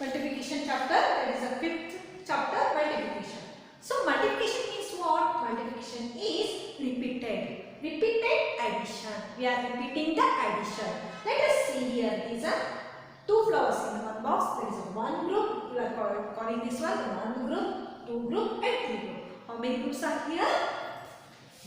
multiplication chapter, that is the 5th chapter, multiplication. So multiplication is what? Multiplication is repeated. Repeated addition. We are repeating the addition. Let us see here. These are two flowers in one box. There is one group. We are calling this one group, two group and three group. How many groups are here?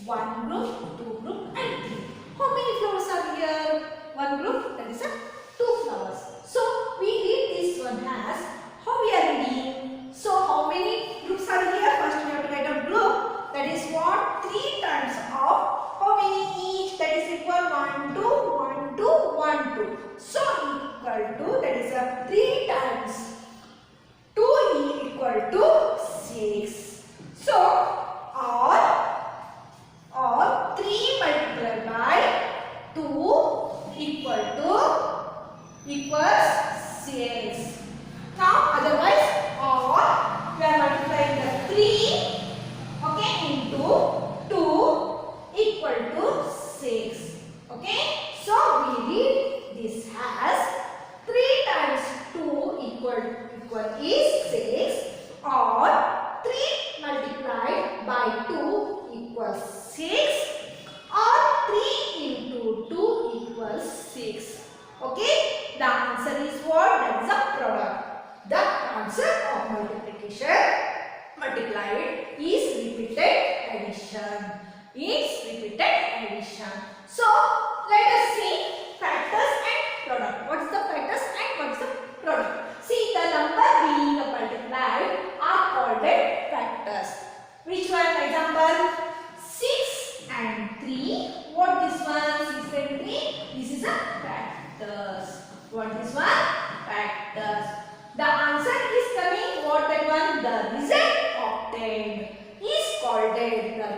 One group, two group and three. How many flowers are here? One group, that is a two flowers. So we read this one as, how we are reading? So how many groups are here? First we have to write a group. That is what? 3 times of how many each? That is equal 1, 2, 1, 2, 1, 2. So equal to, that is a 3 times 2 equal to 6. So or 3 multiplied by 2 equal to equals 6. Now otherwise or we are multiplying the 3 okay into 2 equal to 6. Okay. So we read this as 3 times 2 equal is 6 or 3 multiplied by 2 equals 6 or 3 into 2 equals 6. Okay. The answer is what? That is a product. The answer of multiplication multiplied is repeated addition. So let us see factors and product. What is the factors and what is the product? See, the number being multiplied are called factors. Which one? Example 6 and 3. What this one? 6 and 3. This is a factors. What this one? Factors. The answer is coming. What that one? The result obtained is called the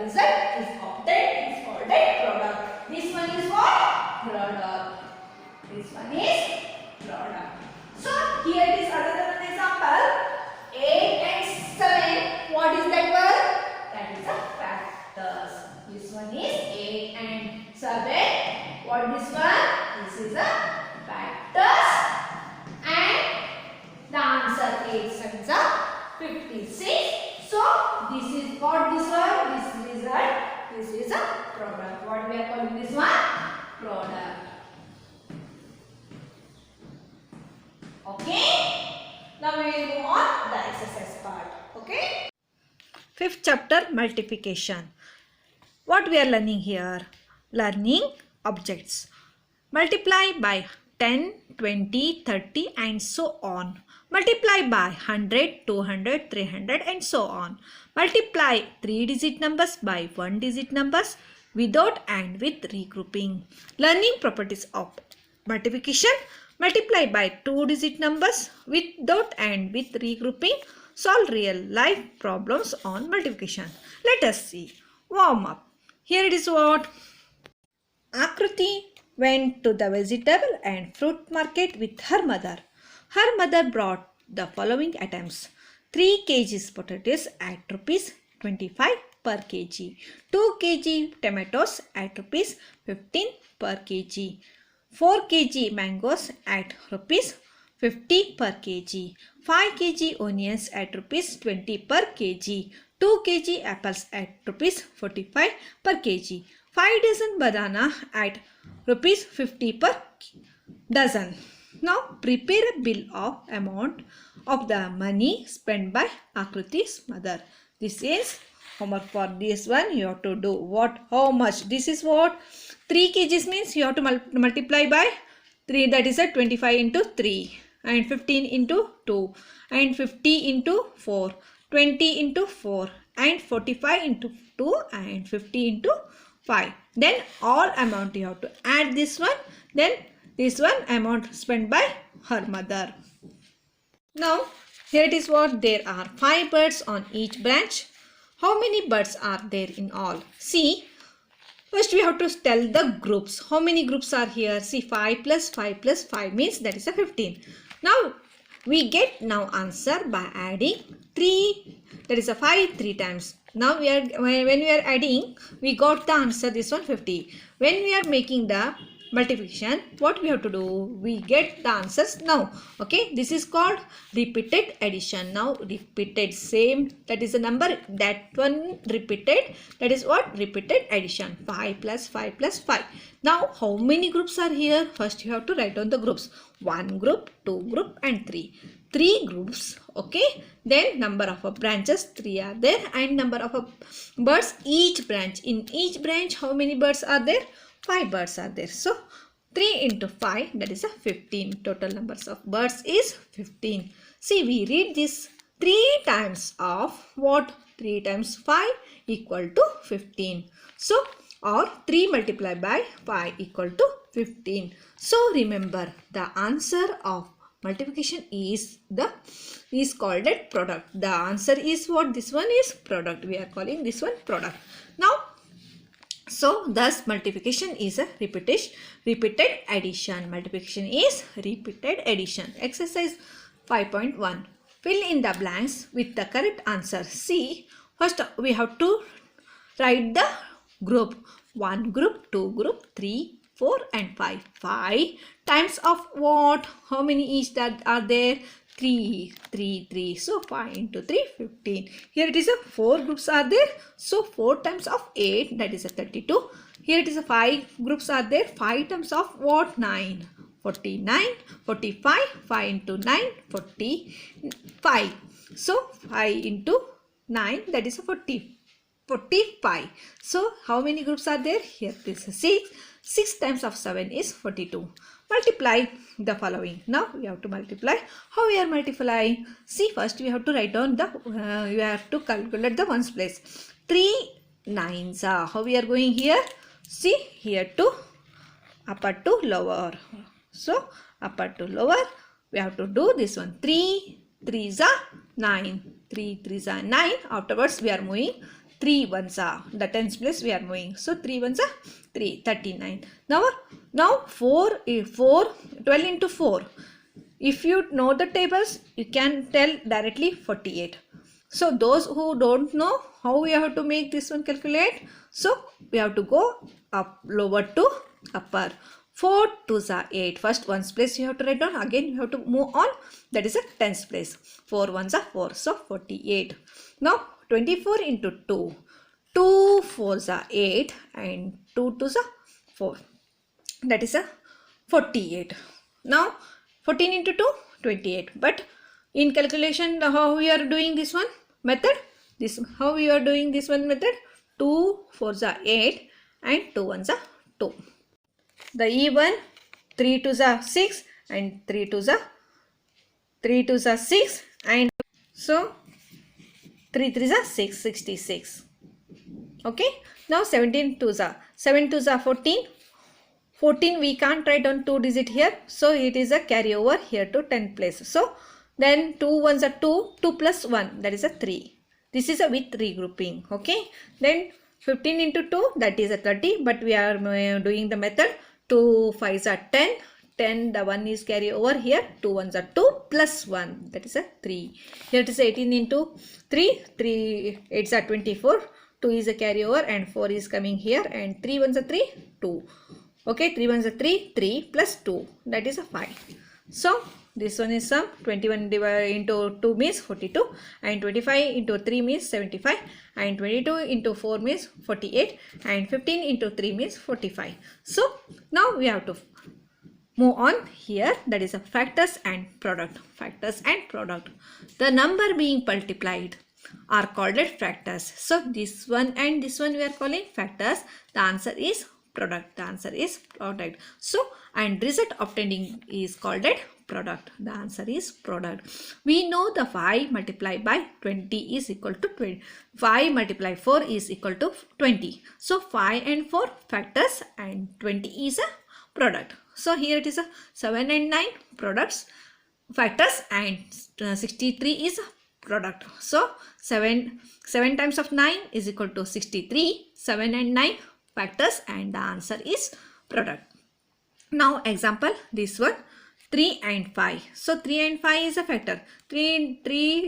result is obtained is called product. This one is what? Product. This one is product. So here it is another one example. 8 and 7. What is that one? That is a factors. This one is 8 and 7. What this one? This is a factors. And the answer 8 7s are 56. So this is what this one? This result. This is a product. What we are calling this one? Product. Okay. Now we will move on the exercise part. Okay. 5th chapter, multiplication. What we are learning here? Learning objects. Multiply by 10, 20, 30 and so on. Multiply by 100, 200, 300 and so on. Multiply 3-digit numbers by 1-digit numbers without and with regrouping. Learning properties of multiplication. Multiply by 2-digit numbers without and with regrouping. Solve real life problems on multiplication. Let us see. Warm up. Here it is what? Akriti went to the vegetable and fruit market with her mother. Her mother brought the following items. 3 kg potatoes at rupees 25 per kg. 2 kg tomatoes at rupees 15 per kg. 4 kg mangoes at rupees 50 per kg. 5 kg onions at rupees 20 per kg. 2 kg apples at rupees 45 per kg. 5 dozen banana at rupees 50 per dozen. Now prepare a bill of amount of the money spent by Akriti's mother. This is homework for this one. You have to do what? How much? This is what? 3 kgs means you have to multiply by 3. That is a 25 into 3 and 15 into 2 and 50 into 4. 20 into 4 and 45 into 2 and 50 into 5. Then all amount you have to add this one. Then this one amount spent by her mother. Now here it is what? There are 5 birds on each branch. How many birds are there in all? See, first we have to tell the groups. How many groups are here? See, 5 plus 5 plus 5 means that is a 15. Now we get now answer by adding 3. That is a 5 3 times. Now when we are adding, we got the answer this one 50. When we are making the multiplication, what we have to do? We get the answers now. Okay, this is called repeated addition. Now repeated, same, that is a number, that one repeated, that is what? Repeated addition. 5 plus 5 plus 5. Now how many groups are here? First you have to write down the groups. 1 group, 2 group and 3. 3 groups. Okay, then number of branches 3 are there, and number of birds, each branch. In each branch how many birds are there? 5 birds are there. So 3 into 5, that is a 15. Total numbers of birds is 15. See, we read this 3 times of what? 3 times 5 equal to 15. So, or 3 multiplied by 5 equal to 15. So remember, the answer of multiplication is called a product. The answer is what? This one is product. We are calling this one product. Now, so thus multiplication is a repeated addition. Multiplication is repeated addition. Exercise 5.1. Fill in the blanks with the correct answer. See, first we have to write the group. 1 group, 2 group, 3, 4 and 5. 5 times of what? How many each that are there? 3. So 5 into 3, 15. Here it is a 4 groups are there. So 4 times of 8, that is a 32. Here it is a 5 groups are there. 5 times of what? 9. 49, 45, 5 into 9, 45. So 5 into 9, that is a 45. So how many groups are there? Here this is 6. 6 times of 7 is 42. Multiply the following. Now we have to multiply. How we are multiplying? See, first we have to write down the, you have to calculate the ones place. 3 nines are, how we are going here? See, here to upper to lower. So upper to lower, we have to do this one. 3 3s are 9. 3 3s are 9. Afterwards we are moving. 3 ones are, the tens place we are moving. So 3 ones are 3, 39. Now 4 12 into 4. If you know the tables, you can tell directly 48. So those who don't know how we have to make this one calculate, so we have to go up, lower to upper. 4 2s are 8. First ones place you have to write down. Again you have to move on. That is a tens place. 4 ones are 4. So 48. Now 24 into 2. 2 4s are 8 and 2 2s are 4. That is a 48. Now 14 into 2, 28. But in calculation, how we are doing this one method? How we are doing this one method? 2 4s are 8 and 2 1s are 2. The even 3 2s are 6 and 3 2s are 6 and so 3 3s are 6, 66. Okay. Now 17 2s are 7 2s are 14. 14 we can't write on 2 digit here. So it is a carryover here to 10 place. So then 2 1s are 2. 2 plus 1, that is a 3. This is a with regrouping. Okay. Then 15 into 2, that is a 30. But we are doing the method. 2 5s are 10. 10, the 1 is carry over here. 2 1s are 2 plus 1, that is a 3. Here it is 18 into 3. 3 8s are 24. 2 is a carryover and 4 is coming here, and 3 1s are 3, 2. Okay, 3 1s are 3, 3 plus 2, that is a 5. So this one is sum. 21 into 2 means 42, and 25 into 3 means 75, and 22 into 4 means 48, and 15 into 3 means 45. So now we have to move on here, that is a factors and product. Factors and product. The number being multiplied are called as factors. So this one and this one we are calling factors. The answer is product. The answer is product. So and result obtaining is called as product. The answer is product. We know the 5 multiplied by 20 is equal to 20. 5 multiplied 4 is equal to 20. So 5 and 4 factors and 20 is a product. So here it is a 7 and 9 products, factors, and 63 is a product. So 7 times of 9 is equal to 63. 7 and 9 factors, and the answer is product. Now example, this one 3 and 5. So 3 and 5 is a factor. 3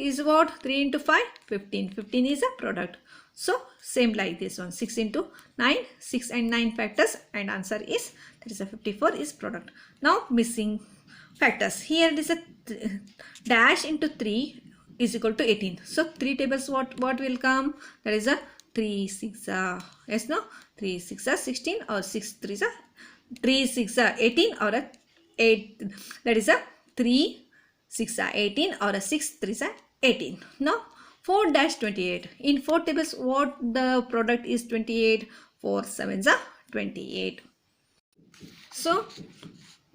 is what? 3 into 5, 15. 15 is a product. So same like this one, 6 into 9, 6 and 9 factors, and answer is, that is a 54 is product. Now missing factors. Here it is a dash into 3 is equal to 18. So 3 tables what will come? That is a 3 6 yes no 3 6 16 or 6 3 3 6 18 or a 8, that is a 3 6 18 or a 6 3 18. Now 4 dash 28. In 4 tables what the product is 28? 4 7s are 28. So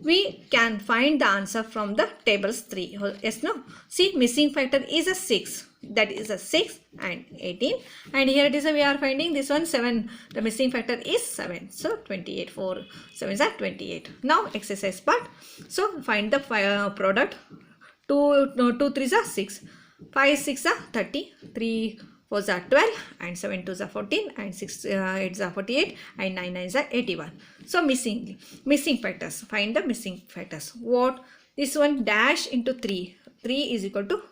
we can find the answer from the tables 3. Yes no. See, missing factor is a 6. That is a 6 and 18. And here it is we are finding this one 7. The missing factor is 7. So 28. 4 7s are 28. Now exercise part. So find the product. 2 3s are 6. 5 6 are 30. 3 4s are 12 and 7 2s are 14 and 6 8s are 48 and 9 9s are 81. So missing factors. Find the missing factors. What? This one dash into 3. 3 is equal to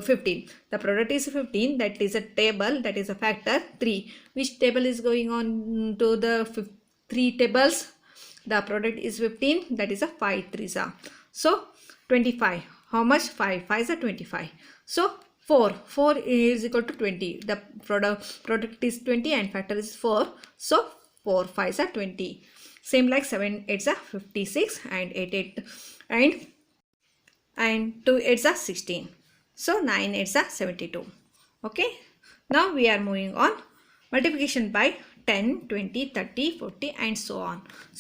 15. The product is 15. That is a table. That is a factor 3. Which table is going on to the 3 tables? The product is 15. That is a 5 3s are. So 25. How much? 5 5s are 25. So 4 is equal to 20. The product is 20 and factor is 4. So 4 5s are 20. Same like 7 8s are 56 and 8 and 2 8s are 16. So 9 8s are 72. Okay. Now we are moving on. Multiplication by 10, 20, 30, 40 and so on. So